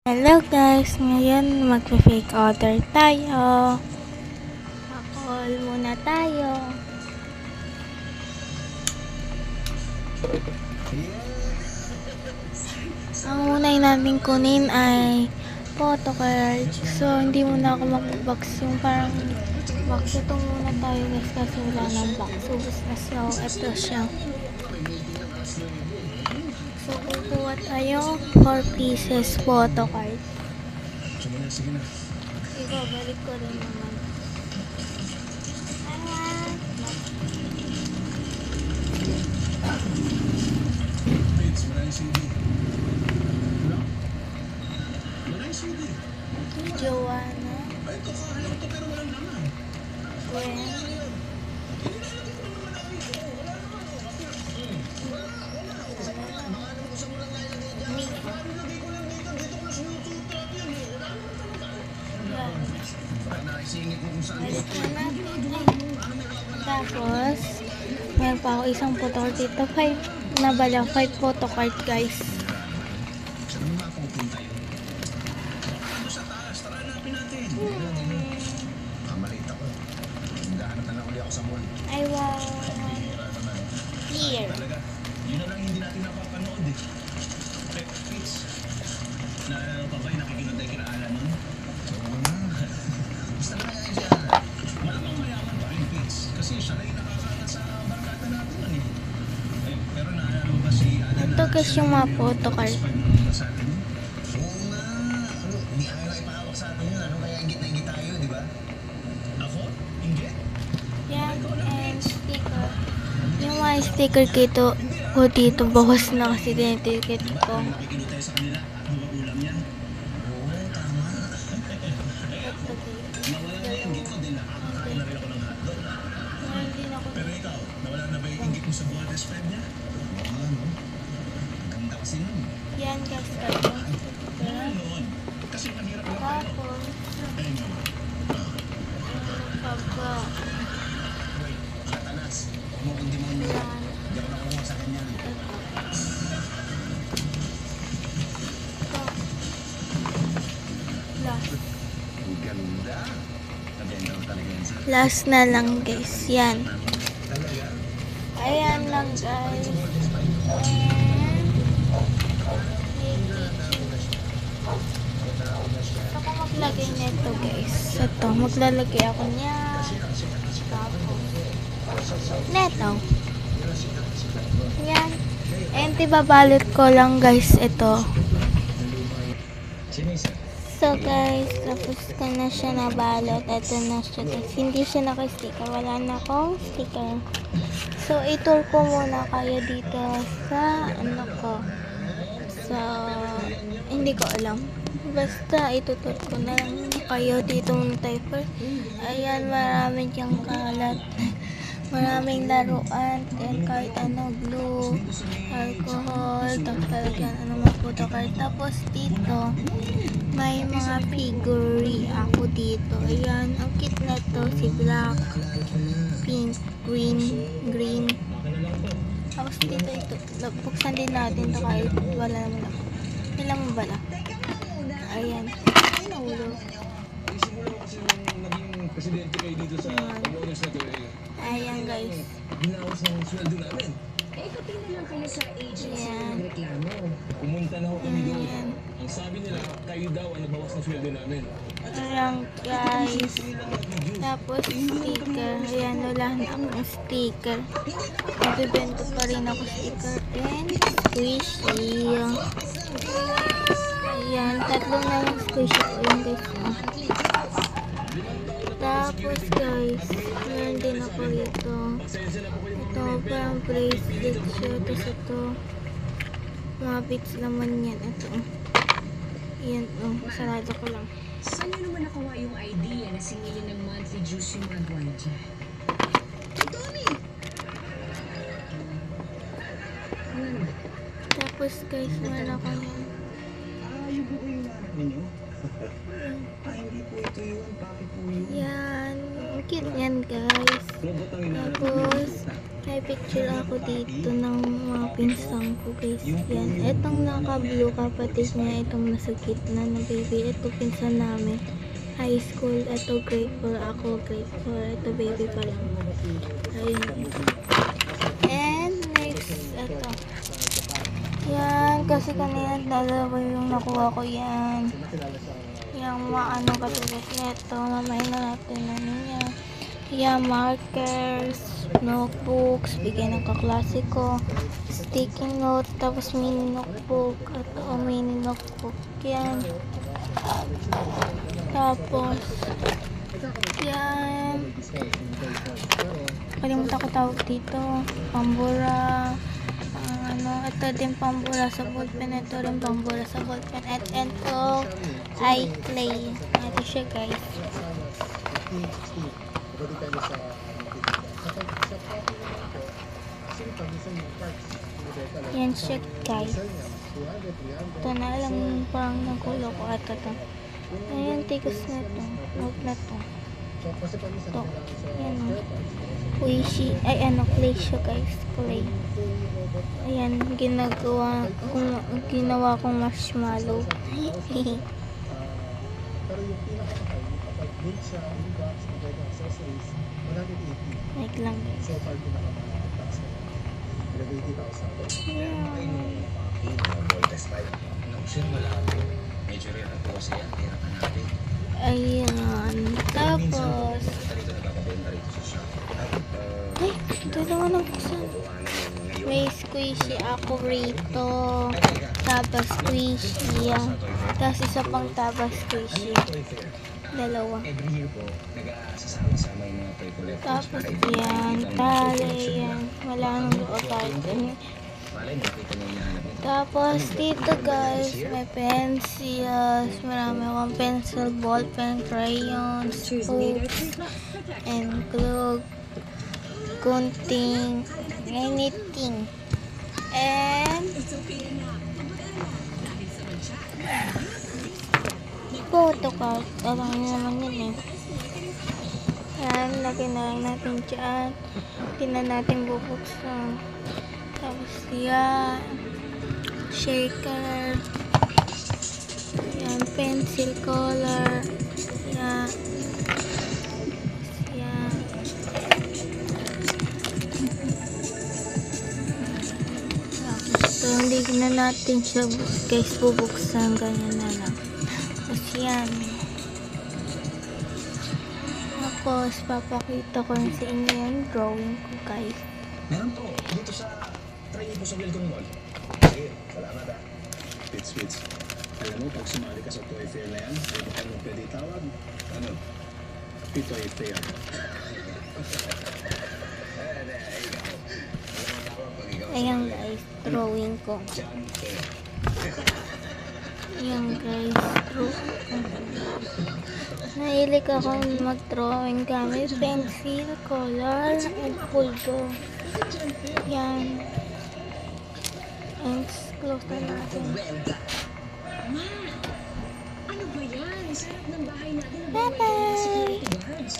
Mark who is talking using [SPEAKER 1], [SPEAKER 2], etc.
[SPEAKER 1] Hello guys, ngayon magpe-fake order tayo. Pa-call muna tayo. Ang unay natin kunin ay photo card. So hindi muna ako mag-box yung parang box. Ito muna tayo guys kasi wala ng box. Ubus na siya. Ito siya. So kukuha tayo 4 pieces photo card. Ibabalik ko rin naman. Joanna. Gwen. Tapos, meron pa ako isang photo card dito. 5 na bala. 5 photo card guys. Ay wow. Here.
[SPEAKER 2] Yun na lang hindi natin napapanood eh. Na pa ba yung nakikinod tayo kinaalan nun? Basta na kaya dyan. Malamang mayaman pa rin, Fitz. Kasi siya na yung nakakaangat sa barkada natin nun eh. Pero naalala mo ba si Ana na...
[SPEAKER 1] Ito guys yung mga photo card.
[SPEAKER 2] Oo nga. Hindi ayaw na ipahawak sa atin yun. Kaya ingit tayo, di ba? Ako? Ingit?
[SPEAKER 1] Yan, and sticker. Yung mga sticker ko dito, bukas na kasi tiniticket ko.
[SPEAKER 2] Nakikinod tayo sa kanila. Ano ba ulam yan? Oo, tama. Nawala na yung ingit ko din. Nakakakain na rin ako ng hotdog. Pero ikaw, nawala na ba yung ingit mo sa buwan test friend niya? Oo, no? Ganda kasi nun.
[SPEAKER 1] Yan guys, kayo.
[SPEAKER 2] Noon. Kasi mahirap lang tayo.
[SPEAKER 1] Tapos,
[SPEAKER 2] Ayun.
[SPEAKER 1] pagka,
[SPEAKER 2] Wait, Satanas. Huwag mo kong demonyo.
[SPEAKER 1] yan.
[SPEAKER 2] Hindi ako nakuha sa kanya.
[SPEAKER 1] Ito. Last.
[SPEAKER 2] Ang ganda. Naganda ko talaga yan sa...
[SPEAKER 1] Last na lang guys, yan.
[SPEAKER 2] Talaga?
[SPEAKER 1] Ayan lang guys. Ito ko maglagay nito guys. Ito, maglalagay ako niya. Tapos, neto. Yan. And ibabalot ko lang guys ito. So guys, tapos ko na siya nabalot. Ito na siya guys. Hindi siya naka-sticker. Wala na akong sticker. So, i-tour ko muna kayo dito sa ano ko. Sa, hindi ko alam. Basta, itutur ko na lang kayo dito muna tayo first. Ayan, maraming diyang kalat. Maraming laruan. And kahit ano, glue, alcohol, tapos talagyan, ano mga photo card. Tapos dito, may mga figure ako dito. Ayan, ang cute na to. Si black, pink, green. Tapos dito ito. Buksan din natin to kahit wala naman ako. Wala mo bala? Ayan. Ulo.
[SPEAKER 2] Simula ko kasi nung naging presidente kayo dito sa pag-owners na to eh.
[SPEAKER 1] Ayan guys.
[SPEAKER 2] Binawas ng sweldo namin.
[SPEAKER 3] Patingin lang kayo sa agency
[SPEAKER 1] Ayan.
[SPEAKER 3] ng reklamo.
[SPEAKER 2] Pumunta na ho kami doon.
[SPEAKER 1] Ayan.
[SPEAKER 2] Ang sabi nila, kayo daw ang nabawas ng sweldo namin.
[SPEAKER 1] Ayan guys. Tapos sticker. Ayan, wala na akong sticker. Magbibento pa rin ako sticker. And squishy. Ayan, tatlo na yung squishy ko yun guys. Tapos guys, meron din ako ito. Ito, parang bracelet siya. Tapos ito, mga bits naman yan. Ito. Ayan, sarado ko lang.
[SPEAKER 3] Saan nyo naman nakuha yung idea na singilin ng monthly dues yung mga gwardya?
[SPEAKER 1] Tapos guys, meron ako yan.
[SPEAKER 2] Yung po yung nanak ninyo? Hindi po ito yun. Bakit po yun?
[SPEAKER 1] Yan. Ang cute yan guys.
[SPEAKER 2] Robot ang inanak
[SPEAKER 1] Tapos, May picture ako dito ng mga pinsang ko guys. Yan. Itong naka-blue kapatid niya. Itong nasa gitna na baby. Ito pinsan namin. High school. Ito grade 4. Ako grade 4. Ito baby pa lang. Ayun. And next. Ito. Yan. Kasi kanina dalawa yung nakuha ko yan. Yung maano katulad nito. Mamay na natin ano yan. Yan. Markers. Notebooks, bigyan ng kaklase ko, sticky note, tapos mini notebook, at mini notebook, yan. Tapos, yan. Kalimutan ko tawag dito, pambura, ito din pambura sa ballpen, ito rin pambura sa ballpen, at ito ay clay. Ito siya guys. Yan siya guys. Ito na lang parang nagulo ko at ito. Ayan, tigas na ito. Note na ito. Ito. Ayan o. Squishy. Ay ano, clay siya guys. Clay. Ayan, ginawa kong marshmallow. Like lang guys. Ayan. Tapos ay, ito naman ang kusa. May squishy ako rito. Taba squishy. Tapos isa pang taba squishy. Dalawa. Tapos yan. Tali yan. Wala nang loob. Tapos dito guys, may pencils, marami akong pencil, ball pen, crayons, books, and glue, gunting, anything. And photo card. Alam niyo naman yun eh. Yan, lagyan na lang natin dyan. Hindi na natin bubuksan. Tapos yan, shaker, yan, pencil color, yan, yan. Tapos ito, hindi na natin siya guys bubuksan, ganyan na lang. Tapos yan. Tapos papakita ko rin sa inyo yung drawing ko guys.
[SPEAKER 2] Meron to, dito sa try po sa Welcome Mall. Sige, salamat ah. Fits. Alam mo, pag sumali ka sa Toy Fair na yan, pwede ka mo pwede tawag. Ano? Pitoy Fair.
[SPEAKER 1] Ayan guys, drawing ko. Ayan guys, nahilig ako mag-drawing gamit pencil, color, and pulbo. Yan. And close na natin.
[SPEAKER 3] Ma, ano ba yan? Sarap ng bahay natin.
[SPEAKER 1] Bye-bye!
[SPEAKER 3] Security guards.